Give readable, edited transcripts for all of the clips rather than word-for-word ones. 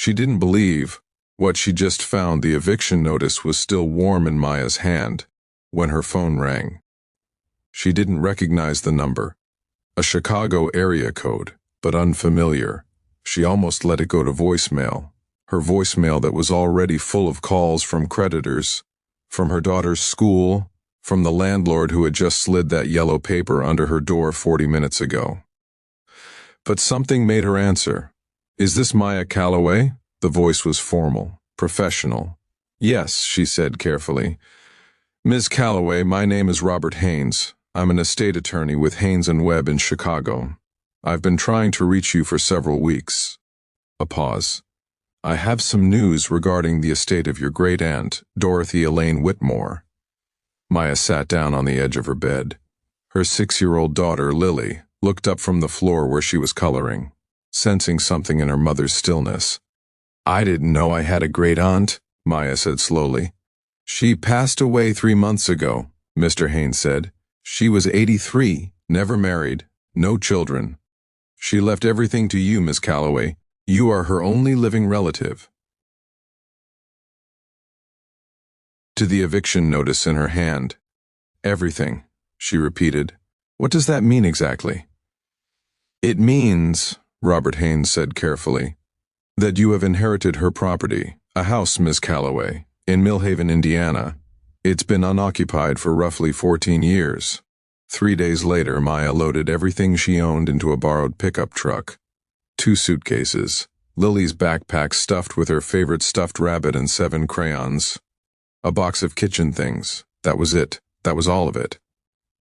She didn't believe what she just found. The eviction notice was still warm in Maya's hand when her phone rang. She didn't recognize the number. A Chicago area code, but unfamiliar. She almost let it go to voicemail. Her voicemail that was already full of calls from creditors, from her daughter's school, from the landlord who had just slid that yellow paper under her door 40 minutes ago. But something made her answer. "Is this Maya Calloway?" The voice was formal, professional. "Yes," she said carefully. "Ms. Calloway, my name is Robert Haynes. I'm an estate attorney with Haynes & Webb in Chicago. I've been trying to reach you for several weeks." A pause. "I have some news regarding the estate of your great-aunt, Dorothy Elaine Whitmore." Maya sat down on the edge of her bed. Her 6-year-old daughter, Lily, looked up from the floor where she was coloring, sensing something in her mother's stillness. "I didn't know I had a great-aunt," Maya said slowly. "She passed away 3 months ago," Mr. Haynes said. "She was 83, never married, no children. She left everything to you, Miss Calloway. You are her only living relative." To the eviction notice in her hand. "Everything," she repeated. "What does that mean exactly?" "It means," Robert Haynes said carefully, "that you have inherited her property, a house, Miss Calloway, in Millhaven, Indiana. It's been unoccupied for roughly 14 years. 3 days later, Maya loaded everything she owned into a borrowed pickup truck. 2 suitcases, Lily's backpack stuffed with her favorite stuffed rabbit and 7 crayons. A box of kitchen things. That was it. That was all of it.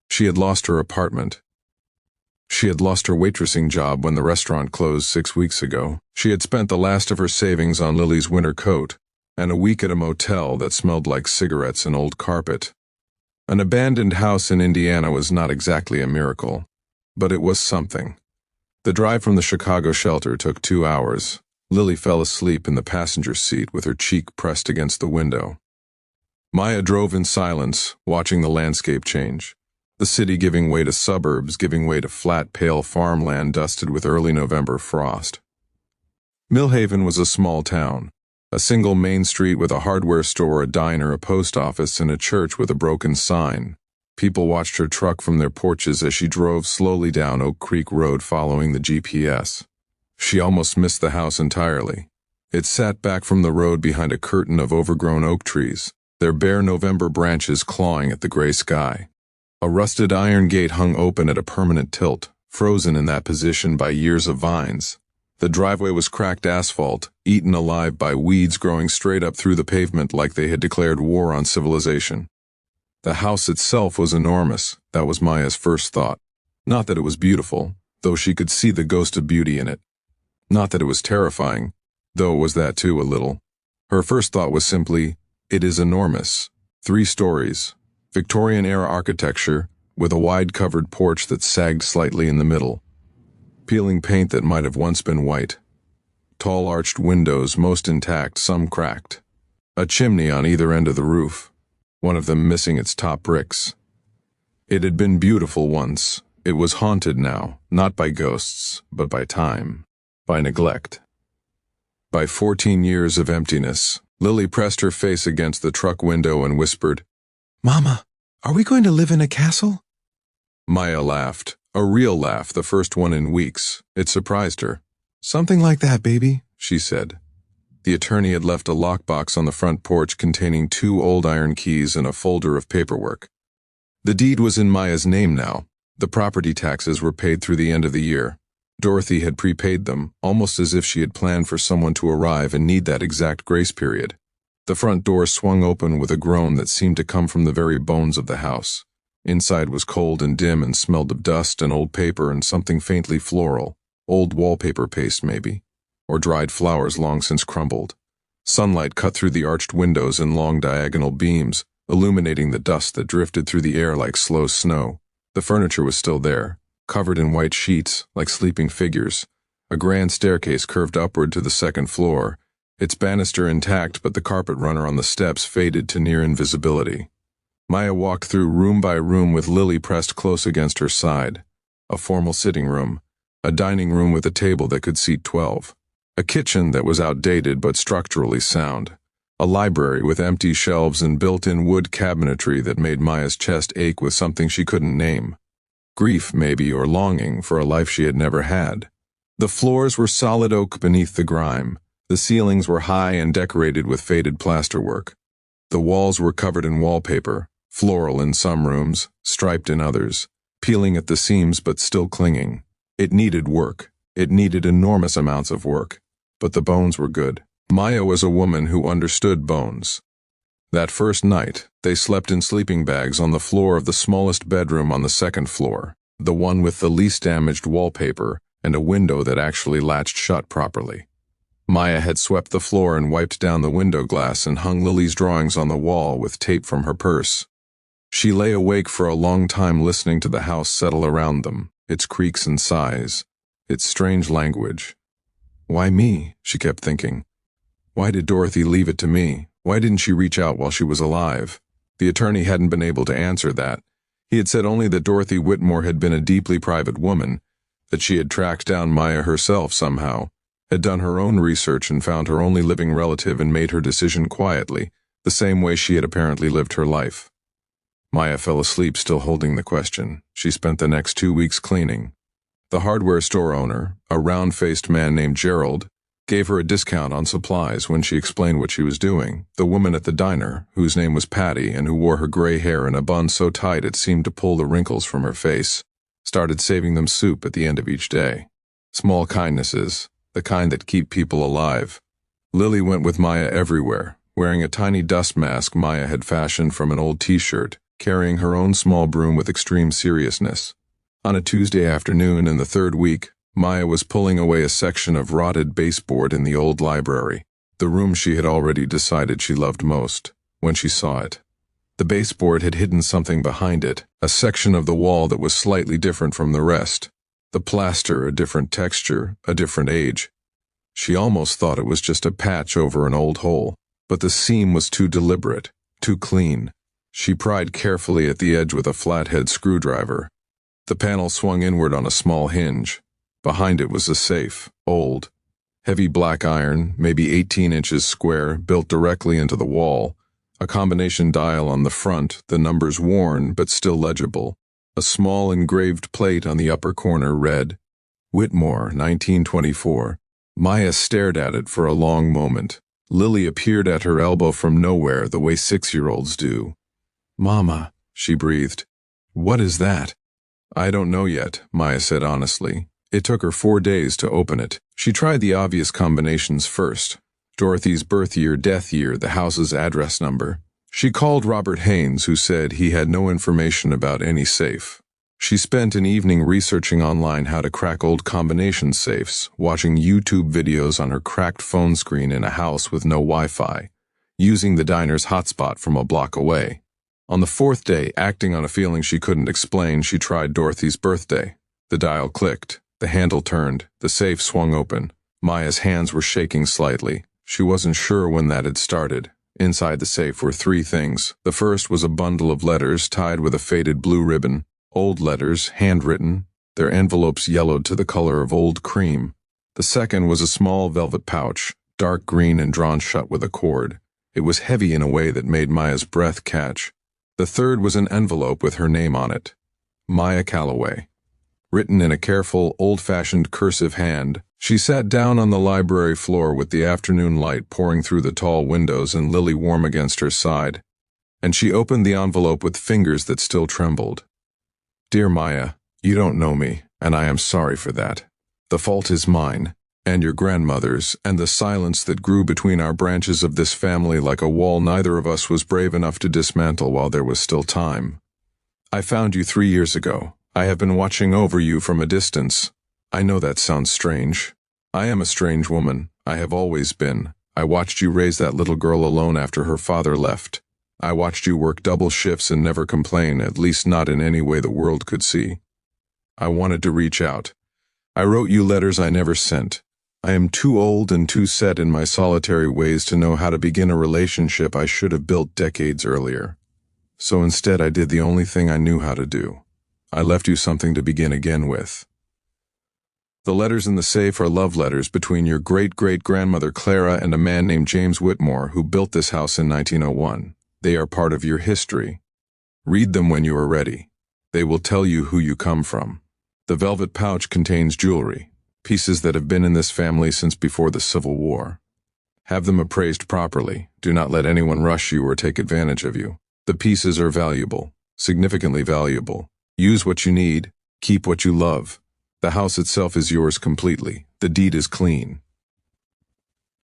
She had lost her apartment. She had lost her waitressing job when the restaurant closed 6 weeks ago. She had spent the last of her savings on Lily's winter coat and a week at a motel that smelled like cigarettes and old carpet. An abandoned house in Indiana was not exactly a miracle, but it was something. The drive from the Chicago shelter took 2 hours. Lily fell asleep in the passenger seat with her cheek pressed against the window. Maya drove in silence, watching the landscape change. The city giving way to suburbs, giving way to flat, pale farmland dusted with early November frost. Millhaven was a small town. A single main street with a hardware store, a diner, a post office, and a church with a broken sign. People watched her truck from their porches as she drove slowly down Oak Creek Road following the GPS. She almost missed the house entirely. It sat back from the road behind a curtain of overgrown oak trees, their bare November branches clawing at the gray sky. A rusted iron gate hung open at a permanent tilt, frozen in that position by years of vines. The driveway was cracked asphalt, eaten alive by weeds growing straight up through the pavement like they had declared war on civilization. The house itself was enormous. That was Maya's first thought. Not that it was beautiful, though she could see the ghost of beauty in it. Not that it was terrifying, though it was that too a little. Her first thought was simply, it is enormous. 3 stories, Victorian-era architecture, with a wide-covered porch that sagged slightly in the middle. Peeling paint that might have once been white. Tall arched windows, most intact, some cracked. A chimney on either end of the roof, one of them missing its top bricks. It had been beautiful once. It was haunted now, not by ghosts, but by time, by neglect. By 14 years of emptiness. Lily pressed her face against the truck window and whispered, "Mama, are we going to live in a castle?" Maya laughed. A real laugh, the first one in weeks. It surprised her. "Something like that, baby," she said. The attorney had left a lockbox on the front porch containing 2 old iron keys and a folder of paperwork. The deed was in Maya's name now. The property taxes were paid through the end of the year. Dorothy had prepaid them, almost as if she had planned for someone to arrive and need that exact grace period. The front door swung open with a groan that seemed to come from the very bones of the house. Inside was cold and dim and smelled of dust and old paper and something faintly floral, old wallpaper paste maybe, or dried flowers long since crumbled. Sunlight cut through the arched windows in long diagonal beams, illuminating the dust that drifted through the air like slow snow. The furniture was still there, covered in white sheets like sleeping figures. A grand staircase curved upward to the 2nd floor, its banister intact, but the carpet runner on the steps faded to near invisibility. Maya walked through room by room with Lily pressed close against her side. A formal sitting room, a dining room with a table that could seat 12, A kitchen that was outdated but structurally sound. A library with empty shelves and built-in wood cabinetry that made Maya's chest ache with something she couldn't name. Grief, maybe, or longing for a life she had never had. The floors were solid oak beneath the grime. The ceilings were high and decorated with faded plasterwork. The walls were covered in wallpaper, floral in some rooms, striped in others, peeling at the seams but still clinging. It needed work. It needed enormous amounts of work. But the bones were good. Maya was a woman who understood bones. That first night, they slept in sleeping bags on the floor of the smallest bedroom on the second floor, the one with the least damaged wallpaper and a window that actually latched shut properly. Maya had swept the floor and wiped down the window glass and hung Lily's drawings on the wall with tape from her purse. She lay awake for a long time listening to the house settle around them, its creaks and sighs, its strange language. Why me? She kept thinking. Why did Dorothy leave it to me? Why didn't she reach out while she was alive? The attorney hadn't been able to answer that. He had said only that Dorothy Whitmore had been a deeply private woman, that she had tracked down Maya herself somehow, had done her own research and found her only living relative and made her decision quietly, the same way she had apparently lived her life. Maya fell asleep still holding the question. She spent the next 2 weeks cleaning. The hardware store owner, a round-faced man named Gerald, gave her a discount on supplies when she explained what she was doing. The woman at the diner, whose name was Patty and who wore her gray hair in a bun so tight it seemed to pull the wrinkles from her face, started saving them soup at the end of each day. Small kindnesses, the kind that keep people alive. Lily went with Maya everywhere, wearing a tiny dust mask Maya had fashioned from an old t-shirt, carrying her own small broom with extreme seriousness. On a Tuesday afternoon in the third week, Maya was pulling away a section of rotted baseboard in the old library, the room she had already decided she loved most, when she saw it. The baseboard had hidden something behind it, a section of the wall that was slightly different from the rest. The plaster, a different texture, a different age. She almost thought it was just a patch over an old hole, but the seam was too deliberate, too clean. She pried carefully at the edge with a flathead screwdriver. The panel swung inward on a small hinge. Behind it was a safe, old, heavy black iron, maybe 18 inches square, built directly into the wall, a combination dial on the front, the numbers worn but still legible. A small engraved plate on the upper corner read, Whitmore, 1924. Maya stared at it for a long moment. Lily appeared at her elbow from nowhere the way 6-year-olds do. Mama, she breathed. What is that? I don't know yet, Maya said honestly. It took her 4 days to open it. She tried the obvious combinations first. Dorothy's birth year, death year, the house's address number. She called Robert Haynes, who said he had no information about any safe. She spent an evening researching online how to crack old combination safes, watching YouTube videos on her cracked phone screen in a house with no Wi-Fi, using the diner's hotspot from a block away. On the 4th day, acting on a feeling she couldn't explain, she tried Dorothy's birthday. The dial clicked. The handle turned. The safe swung open. Maya's hands were shaking slightly. She wasn't sure when that had started. Inside the safe were 3 things. The first was a bundle of letters tied with a faded blue ribbon. Old letters, handwritten, their envelopes yellowed to the color of old cream. The second was a small velvet pouch, dark green and drawn shut with a cord. It was heavy in a way that made Maya's breath catch. The third was an envelope with her name on it. Maya Calloway. Written in a careful, old-fashioned cursive hand, she sat down on the library floor with the afternoon light pouring through the tall windows and Lily warm against her side. And she opened the envelope with fingers that still trembled. Dear Maya, you don't know me, and I am sorry for that. The fault is mine, and your grandmother's, and the silence that grew between our branches of this family like a wall neither of us was brave enough to dismantle while there was still time. I found you 3 years ago. I have been watching over you from a distance. I know that sounds strange. I am a strange woman. I have always been. I watched you raise that little girl alone after her father left. I watched you work double shifts and never complain, at least not in any way the world could see. I wanted to reach out. I wrote you letters I never sent. I am too old and too set in my solitary ways to know how to begin a relationship I should have built decades earlier. So instead I did the only thing I knew how to do. I left you something to begin again with. The letters in the safe are love letters between your great-great-grandmother Clara and a man named James Whitmore who built this house in 1901. They are part of your history. Read them when you are ready. They will tell you who you come from. The velvet pouch contains jewelry, pieces that have been in this family since before the Civil War. Have them appraised properly. Do not let anyone rush you or take advantage of you. The pieces are valuable, significantly valuable. Use what you need, keep what you love. The house itself is yours completely. The deed is clean.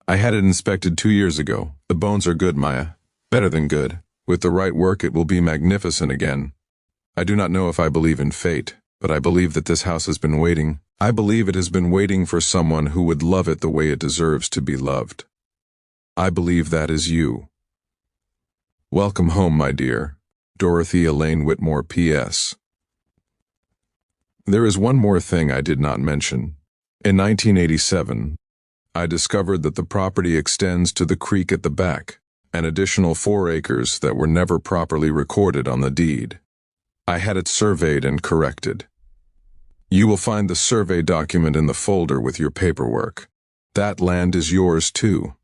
I had it inspected 2 years ago. The bones are good, Maya. Better than good. With the right work, it will be magnificent again. I do not know if I believe in fate, but I believe that this house has been waiting. I believe it has been waiting for someone who would love it the way it deserves to be loved. I believe that is you. Welcome home, my dear. Dorothy Elaine Whitmore, P.S. There is one more thing I did not mention. In 1987, I discovered that the property extends to the creek at the back, an additional 4 acres that were never properly recorded on the deed. I had it surveyed and corrected. You will find the survey document in the folder with your paperwork. That land is yours too.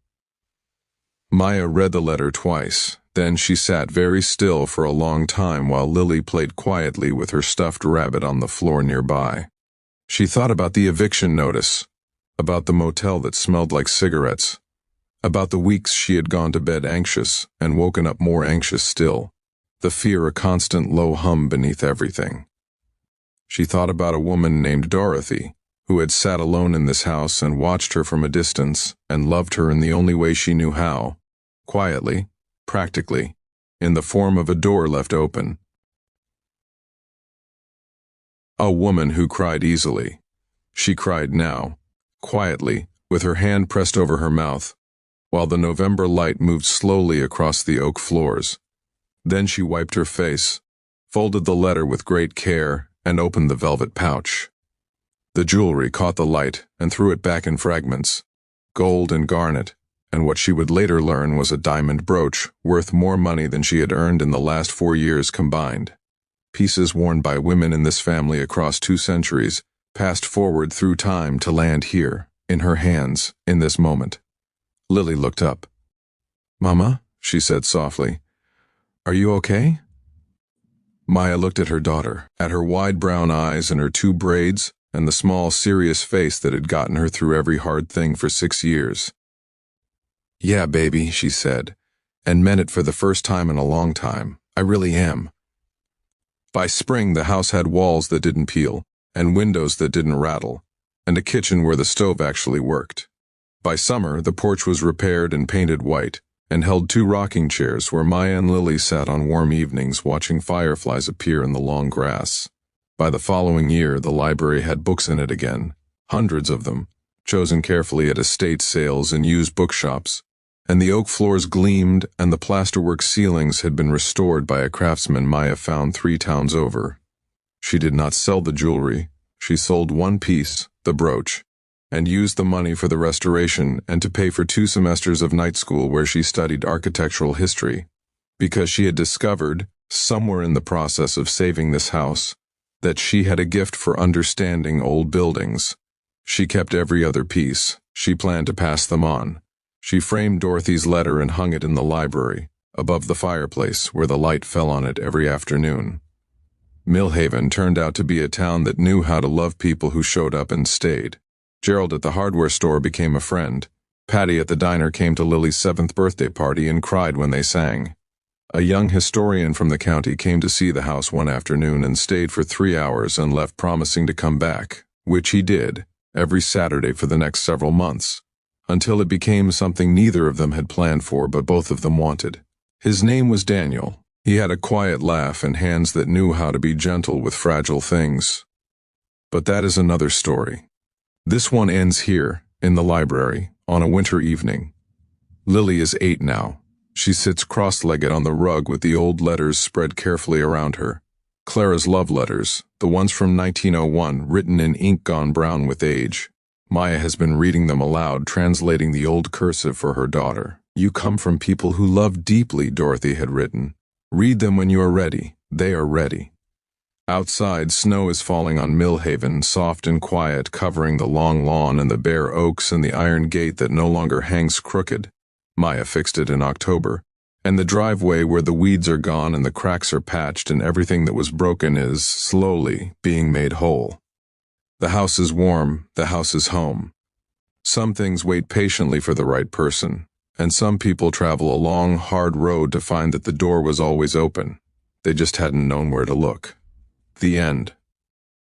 Maya read the letter twice. Then she sat very still for a long time while Lily played quietly with her stuffed rabbit on the floor nearby. She thought about the eviction notice, about the motel that smelled like cigarettes, about the weeks she had gone to bed anxious and woken up more anxious still, the fear a constant low hum beneath everything. She thought about a woman named Dorothy, who had sat alone in this house and watched her from a distance and loved her in the only way she knew how, quietly, practically, in the form of a door left open. A woman who cried easily. She cried now, quietly, with her hand pressed over her mouth, while the November light moved slowly across the oak floors. Then she wiped her face, folded the letter with great care, and opened the velvet pouch. The jewelry caught the light and threw it back in fragments, gold and garnet, and what she would later learn was a diamond brooch worth more money than she had earned in the last 4 years combined. Pieces worn by women in this family across 2 centuries, passed forward through time to land here, in her hands, in this moment. Lily looked up. "Mama," she said softly, "are you okay?" Maya looked at her daughter, at her wide brown eyes and her 2 braids, and the small, serious face that had gotten her through every hard thing for 6 years. "Yeah, baby," she said, and meant it for the first time in a long time. "I really am." By spring, the house had walls that didn't peel, and windows that didn't rattle, and a kitchen where the stove actually worked. By summer, the porch was repaired and painted white, and held 2 rocking chairs where Maya and Lily sat on warm evenings watching fireflies appear in the long grass. By the following year, the library had books in it again, hundreds of them, chosen carefully at estate sales and used bookshops, and the oak floors gleamed and the plasterwork ceilings had been restored by a craftsman Maya found 3 towns over. She did not sell the jewelry. She sold one piece, the brooch, and used the money for the restoration and to pay for 2 semesters of night school where she studied architectural history, because she had discovered, somewhere in the process of saving this house, that she had a gift for understanding old buildings. She kept every other piece. She planned to pass them on. She framed Dorothy's letter and hung it in the library, above the fireplace where the light fell on it every afternoon. Millhaven turned out to be a town that knew how to love people who showed up and stayed. Gerald at the hardware store became a friend. Patty at the diner came to Lily's 7th birthday party and cried when they sang. A young historian from the county came to see the house one afternoon and stayed for 3 hours and left promising to come back, which he did, every Saturday for the next several months, until it became something neither of them had planned for but both of them wanted. His name was Daniel. He had a quiet laugh and hands that knew how to be gentle with fragile things. But that is another story. This one ends here, in the library, on a winter evening. Lily is 8 now. She sits cross-legged on the rug with the old letters spread carefully around her. Clara's love letters, the ones from 1901, written in ink gone brown with age. Maya has been reading them aloud, translating the old cursive for her daughter. "You come from people who love deeply," Dorothy had written. "Read them when you are ready. They are ready." Outside, snow is falling on Millhaven, soft and quiet, covering the long lawn and the bare oaks and the iron gate that no longer hangs crooked. Maya fixed it in October, and the driveway where the weeds are gone and the cracks are patched and everything that was broken is, slowly, being made whole. The house is warm, the house is home. Some things wait patiently for the right person, and some people travel a long, hard road to find that the door was always open. They just hadn't known where to look. The end.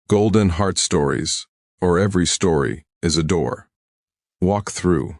Golden Heart Stories, or every story, is a door. Walk through.